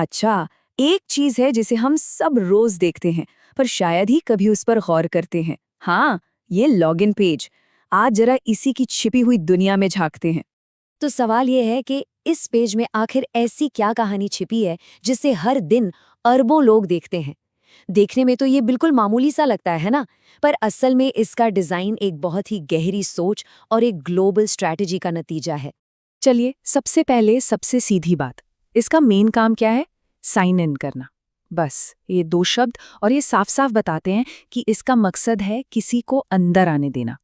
अच्छा, एक चीज है जिसे हम सब रोज देखते हैं, पर शायद ही कभी उस पर गौर करते हैं। हाँ, ये लॉगिन पेज। आज जरा इसी की छिपी हुई दुनिया में झांकते हैं। तो सवाल ये है कि इस पेज में आखिर ऐसी क्या कहानी छिपी है जिसे हर दिन अरबों लोग देखते हैं। देखने में तो ये बिल्कुल मामूली सा लगता है ना, पर असल में इसका डिजाइन एक बहुत ही गहरी सोच और एक ग्लोबल स्ट्रैटेजी का नतीजा है। चलिए, सबसे पहले सबसे सीधी बात, इसका मेन काम क्या है? साइन इन करना। बस ये दो शब्द, और ये साफ साफ बताते हैं कि इसका मकसद है किसी को अंदर आने देना,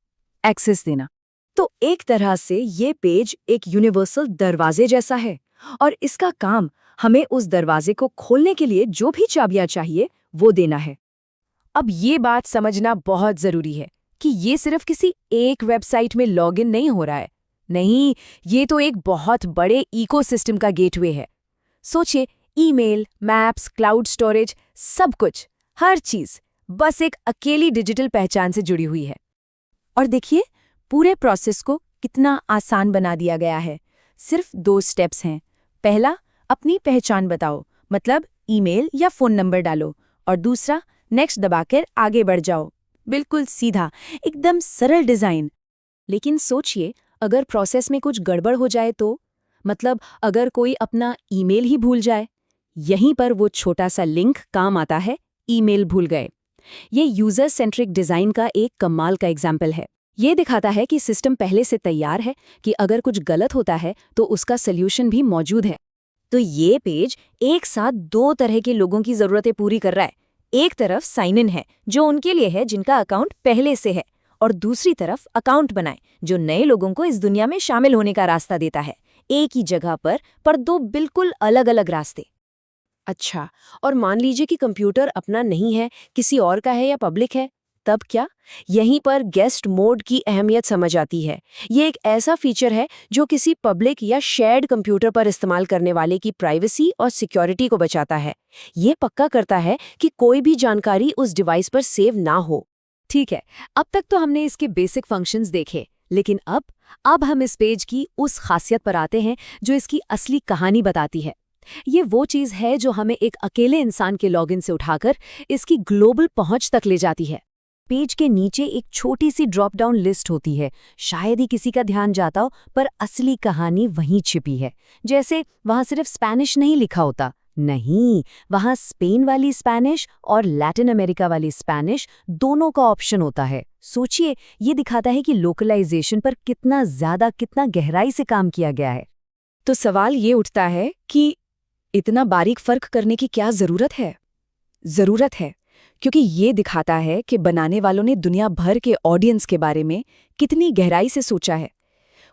एक्सेस देना। तो एक तरह से ये पेज एक यूनिवर्सल दरवाजे जैसा है, और इसका काम हमें उस दरवाजे को खोलने के लिए जो भी चाबियां चाहिए वो देना है। अब ये बात समझना बहुत जरूरी है कि ये सिर्फ किसी एक वेबसाइट में लॉगिन नहीं हो रहा है। नहीं, ये तो एक बहुत बड़े इकोसिस्टम का गेटवे है। सोचिए, ईमेल, मैप्स, क्लाउड स्टोरेज, सब कुछ, हर चीज बस एक अकेली डिजिटल पहचान से जुड़ी हुई है। और देखिए, पूरे प्रोसेस को कितना आसान बना दिया गया है। सिर्फ 2 स्टेप्स हैं। पहला, अपनी पहचान बताओ, मतलब ईमेल या फोन नंबर डालो, और दूसरा, नेक्स्ट दबाकर आगे बढ़ जाओ। बिल्कुल सीधा, एकदम सरल डिजाइन। लेकिन सोचिए, अगर प्रोसेस में कुछ गड़बड़ हो जाए तो? मतलब अगर कोई अपना ईमेल ही भूल जाए। यहीं पर वो छोटा सा लिंक काम आता है, ईमेल भूल गए। ये यूजर सेंट्रिक डिजाइन का एक कमाल का एग्जाम्पल है। ये दिखाता है कि सिस्टम पहले से तैयार है कि अगर कुछ गलत होता है तो उसका सल्यूशन भी मौजूद है। तो ये पेज एक साथ 2 तरह के लोगों की जरूरतें पूरी कर रहा है। एक तरफ साइन इन है, जो उनके लिए है जिनका अकाउंट पहले से है, और दूसरी तरफ अकाउंट बनाए, जो नए लोगों को इस दुनिया में शामिल होने का रास्ता देता है। एक ही जगह पर 2 बिल्कुल अलग अलग रास्ते। अच्छा, और मान लीजिए कि कंप्यूटर अपना नहीं है, किसी और का है या पब्लिक है, तब क्या? यहीं पर गेस्ट मोड की अहमियत समझ आती है। ये एक ऐसा फीचर है जो किसी पब्लिक या शेयर्ड कंप्यूटर पर इस्तेमाल करने वाले की प्राइवेसी और सिक्योरिटी को बचाता है। ये पक्का करता है कि कोई भी जानकारी उस डिवाइस पर सेव ना हो। ठीक है, अब तक तो हमने इसके बेसिक फंक्शंस देखे, लेकिन अब हम इस पेज की उस खासियत पर आते हैं जो इसकी असली कहानी बताती है। ये वो चीज़ है जो हमें एक अकेले इंसान के लॉगिन से उठाकर इसकी ग्लोबल पहुंच तक ले जाती है। पेज के नीचे एक छोटी सी ड्रॉप डाउन लिस्ट होती है। शायद ही किसी का ध्यान जाता हो, पर असली कहानी वहीं छिपी है। जैसे वहां सिर्फ स्पेनिश नहीं लिखा होता, नहीं, वहां स्पेन वाली स्पेनिश और लैटिन अमेरिका वाली स्पेनिश दोनों का ऑप्शन होता है। सोचिए, ये दिखाता है कि लोकलाइजेशन पर कितना ज्यादा, कितना गहराई से काम किया गया है। तो सवाल ये उठता है कि इतना बारीक फर्क करने की क्या जरूरत है? जरूरत है, क्योंकि ये दिखाता है कि बनाने वालों ने दुनिया भर के ऑडियंस के बारे में कितनी गहराई से सोचा है।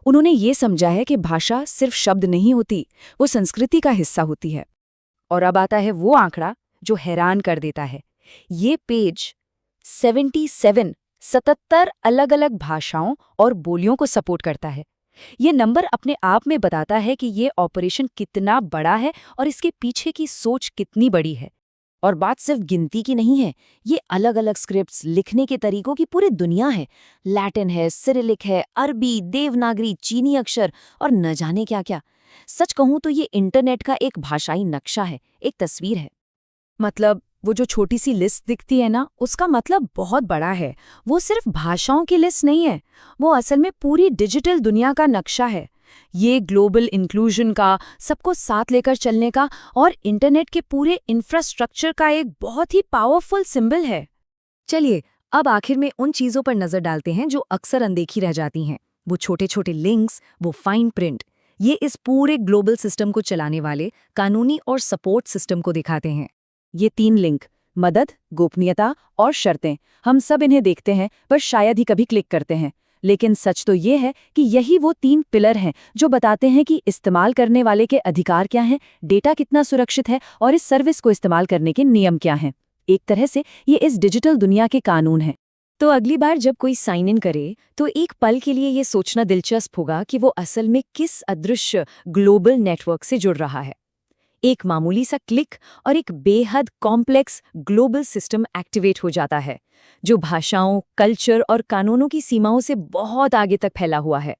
उन्होंने ये समझा है कि भाषा सिर्फ शब्द नहीं होती, वो संस्कृति का हिस्सा होती है। और अब आता है वो आंकड़ा जो हैरान कर देता है। ये पेज 77 अलग अलग भाषाओं और बोलियों को सपोर्ट करता है। ये नंबर अपने आप में बताता है कि ये ऑपरेशन कितना बड़ा है और इसके पीछे की सोच कितनी बड़ी है। और बात सिर्फ गिनती की नहीं है, ये अलग अलग स्क्रिप्ट्स लिखने के तरीकों की पूरी दुनिया है। लैटिन है, सिरिलिक है, अरबी, देवनागरी, चीनी अक्षर और न जाने क्या क्या। सच कहूं तो ये इंटरनेट का एक भाषाई नक्शा है, एक तस्वीर है। मतलब वो जो छोटी सी लिस्ट दिखती है ना, उसका मतलब बहुत बड़ा है। वो सिर्फ भाषाओं की लिस्ट नहीं है, वो असल में पूरी डिजिटल दुनिया का नक्शा है। ये ग्लोबल इंक्लूजन का, सबको साथ लेकर चलने का और इंटरनेट के पूरे इंफ्रास्ट्रक्चर का एक बहुत ही पावरफुल सिंबल है। चलिए, अब आखिर में उन चीज़ों पर नज़र डालते हैं जो अक्सर अनदेखी रह जाती हैं। वो छोटे छोटे लिंक्स, वो फाइन प्रिंट। ये इस पूरे ग्लोबल सिस्टम को चलाने वाले कानूनी और सपोर्ट सिस्टम को दिखाते हैं। ये 3 लिंक, मदद, गोपनीयता और शर्तें, हम सब इन्हें देखते हैं, पर शायद ही कभी क्लिक करते हैं। लेकिन सच तो ये है कि यही वो 3 पिलर हैं जो बताते हैं कि इस्तेमाल करने वाले के अधिकार क्या हैं, डेटा कितना सुरक्षित है और इस सर्विस को इस्तेमाल करने के नियम क्या हैं। एक तरह से ये इस डिजिटल दुनिया के कानून हैं। तो अगली बार जब कोई साइन इन करे तो एक पल के लिए ये सोचना दिलचस्प होगा कि वो असल में किस अदृश्य ग्लोबल नेटवर्क से जुड़ रहा है। एक मामूली सा क्लिक और एक बेहद कॉम्प्लेक्स ग्लोबल सिस्टम एक्टिवेट हो जाता है, जो भाषाओं, कल्चर और कानूनों की सीमाओं से बहुत आगे तक फैला हुआ है।